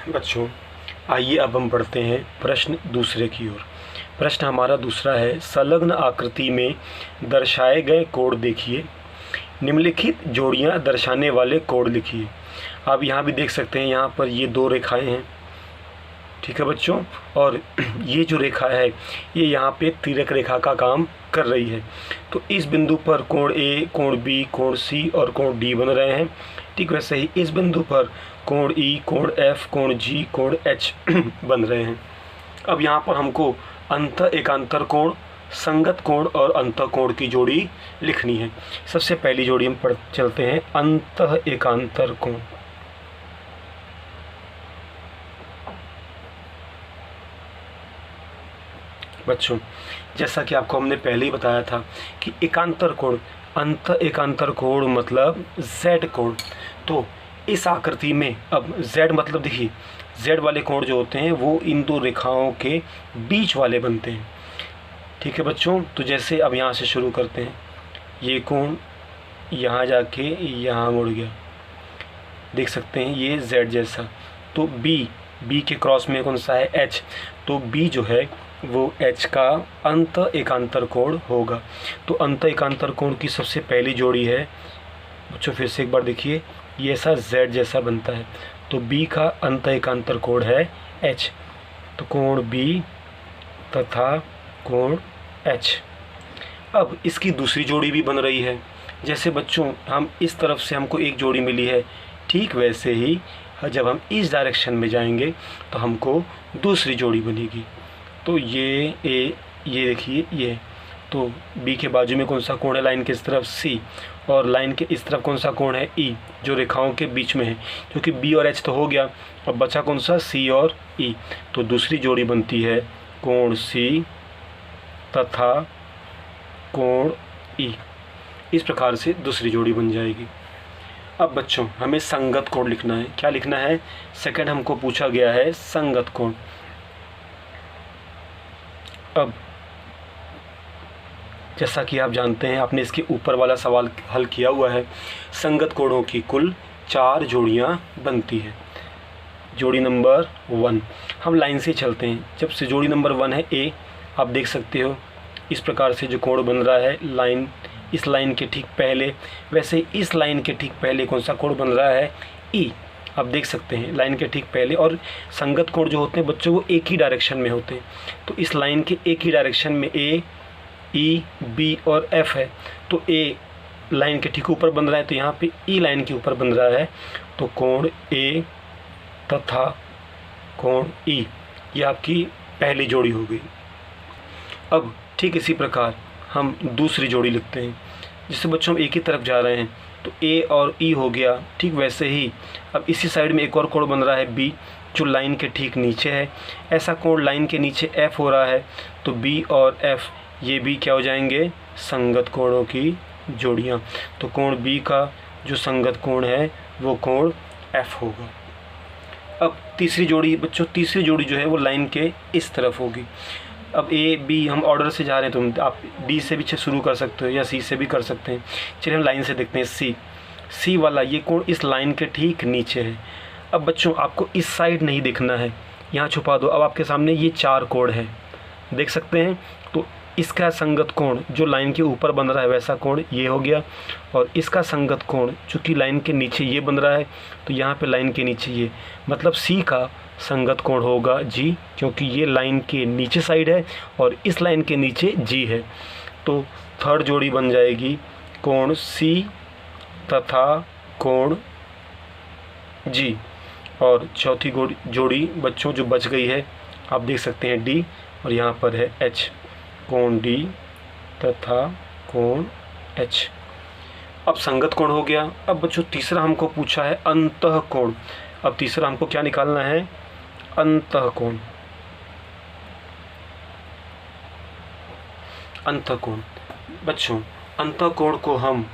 बच्चों, आइए अब हम बढ़ते हैं प्रश्न दूसरे की ओर। प्रश्न हमारा दूसरा है, संलग्न आकृति में दर्शाए गए कोण देखिए, निम्नलिखित जोड़ियां दर्शाने वाले कोण लिखिए। आप यहाँ भी देख सकते हैं, यहाँ पर ये दो रेखाएं हैं, ठीक है बच्चों। और ये जो रेखा है ये यहाँ पे तिर्यक रेखा का काम कर रही है। तो इस बिंदु पर कोण ए, कोण बी, कोण सी और कोण डी बन रहे हैं। ठीक वैसे ही इस बिंदु पर कोण ई, कोण एफ, कोण जी, कोण एच बन रहे हैं। अब यहाँ पर हमको अंत एकांतर कोण, संगत कोण और अंत कोण की जोड़ी लिखनी है। सबसे पहली जोड़ी हम पढ़ चलते हैं, अंत एकांतर कोण। बच्चों, जैसा कि आपको हमने पहले ही बताया था कि एकांतर कोण, अंत एकांतर कोण मतलब Z कोण। तो इस आकृति में अब Z मतलब देखिए, Z वाले कोण जो होते हैं वो इन दो रेखाओं के बीच वाले बनते हैं। ठीक है बच्चों, तो जैसे अब यहाँ से शुरू करते हैं, ये कोण यहाँ जाके यहाँ मुड़ गया, देख सकते हैं ये Z जैसा। तो B के क्रॉस में कौन सा है, H। तो B जो है वो H का अंत एकांतर कोण होगा। तो अंत एकांतर कोण की सबसे पहली जोड़ी है बच्चों, फिर से एक बार देखिए, ये ऐसा Z जैसा बनता है। तो B का अंत एकांतर कोण है H। तो कोण B तथा कोण H। अब इसकी दूसरी जोड़ी भी बन रही है। जैसे बच्चों हम इस तरफ से हमको एक जोड़ी मिली है, ठीक वैसे ही जब हम इस डायरेक्शन में जाएंगे तो हमको दूसरी जोड़ी बनेगी। तो ये देखिए ये, तो B के बाजू में कौन सा कोण है लाइन के इस तरफ, C, और लाइन के इस तरफ कौन सा कोण है, E, जो रेखाओं के बीच में है। क्योंकि B और H तो हो गया, अब बचा कौन सा, C और E। तो दूसरी जोड़ी बनती है कोण C तथा कोण E। इस प्रकार से दूसरी जोड़ी बन जाएगी। अब बच्चों हमें संगत कोण लिखना है। क्या लिखना है, सेकंड हमको पूछा गया है संगत कोण। अब जैसा कि आप जानते हैं, आपने इसके ऊपर वाला सवाल हल किया हुआ है, संगत कोणों की कुल 4 जोड़ियां बनती हैं। जोड़ी नंबर 1, हम लाइन से चलते हैं। जब से जोड़ी नंबर 1 है A, आप देख सकते हो इस प्रकार से जो कोण बन रहा है, लाइन इस लाइन के ठीक पहले, वैसे ही इस लाइन के ठीक पहले कौन सा कोण बन रहा है, E। आप देख सकते हैं लाइन के ठीक पहले। और संगत कोण जो होते हैं बच्चों वो एक ही डायरेक्शन में होते हैं। तो इस लाइन के एक ही डायरेक्शन में A, E, B और F है। तो A लाइन के ठीक ऊपर बन रहा है, तो यहाँ पे E लाइन के ऊपर बन रहा है। तो कोण A तथा कोण E, ये आपकी पहली जोड़ी हो गई। अब ठीक इसी प्रकार हम दूसरी जोड़ी लिखते हैं। जिससे बच्चों हम एक ही तरफ जा रहे हैं, तो A और E हो गया। ठीक वैसे ही अब इसी साइड में एक और कोण बन रहा है B, जो लाइन के ठीक नीचे है। ऐसा कोण लाइन के नीचे F हो रहा है, तो B और F ये भी क्या हो जाएंगे, संगत कोणों की जोड़ियाँ। तो कोण B का जो संगत कोण है वो कोण F होगा। अब तीसरी जोड़ी बच्चों, तीसरी जोड़ी जो है वो लाइन के इस तरफ होगी। अब A B हम ऑर्डर से जा रहे हैं, तो आप D से भी शुरू कर सकते हो या C से भी कर सकते हैं। चलिए हम लाइन से देखते हैं। C वाला ये कोण इस लाइन के ठीक नीचे है। अब बच्चों आपको इस साइड नहीं देखना है, यहाँ छुपा दो। अब आपके सामने ये 4 कोण है, देख सकते हैं। तो इसका संगत कोण जो लाइन के ऊपर बन रहा है वैसा कोण ये हो गया, और इसका संगत कोण चूँकि लाइन के नीचे ये बन रहा है, तो यहाँ पे लाइन के नीचे ये, मतलब C का संगत कोण होगा G, क्योंकि ये लाइन के नीचे साइड है और इस लाइन के नीचे G है। तो थर्ड जोड़ी बन जाएगी कोण C तथा कोण G। और चौथी जोड़ी बच्चों जो बच गई है, आप देख सकते हैं D, और यहाँ पर है H, कोण D तथा कोण H। अब संगत कोण हो गया। अब बच्चों तीसरा हमको पूछा है अंतः कोण। अब तीसरा हमको क्या निकालना है, अंतः कोण। अंतः कोण बच्चों, अंतः कोण को हम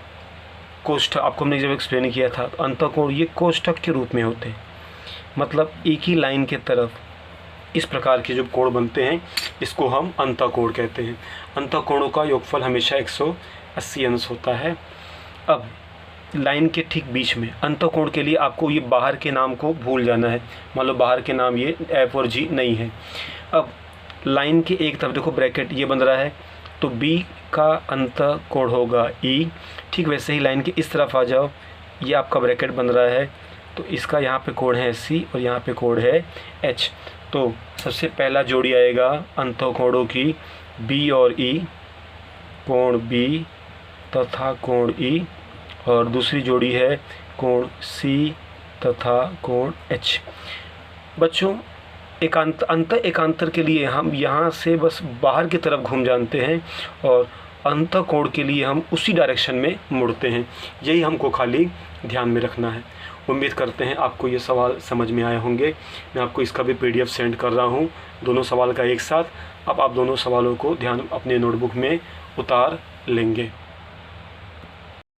कोष्ठक, आपको हमने जब एक्सप्लेन किया था, तो अंतः कोण ये कोष्ठक के रूप में होते हैं। मतलब एक ही लाइन के तरफ इस प्रकार के जो कोण बनते हैं इसको हम अंतः कोण कहते हैं। अंतः कोणों का योगफल हमेशा 180 अंश होता है। अब लाइन के ठीक बीच में अंतःकोण के लिए आपको ये बाहर के नाम को भूल जाना है। मान लो बाहर के नाम ये एफ और जी नहीं है। अब लाइन के एक तरफ देखो ब्रैकेट ये बन रहा है, तो बी का अंतःकोण होगा ई। ठीक वैसे ही लाइन के इस तरफ आ जाओ, ये आपका ब्रैकेट बन रहा है, तो इसका यहाँ पे कोण है सी और यहाँ पे कोण है एच। तो सबसे पहला जोड़ी आएगा अंतःकोणों की बी और ई, कोण बी तथा कोण ई, और दूसरी जोड़ी है कोण सी तथा कोण एच। बच्चों एकांतर के लिए हम यहाँ से बस बाहर की तरफ घूम जानते हैं और अंतःकोण के लिए हम उसी डायरेक्शन में मुड़ते हैं। यही हमको खाली ध्यान में रखना है। उम्मीद करते हैं आपको ये सवाल समझ में आए होंगे। मैं आपको इसका भी PDF सेंड कर रहा हूँ, दोनों सवाल का एक साथ। अब आप दोनों सवालों को ध्यान अपने नोटबुक में उतार लेंगे।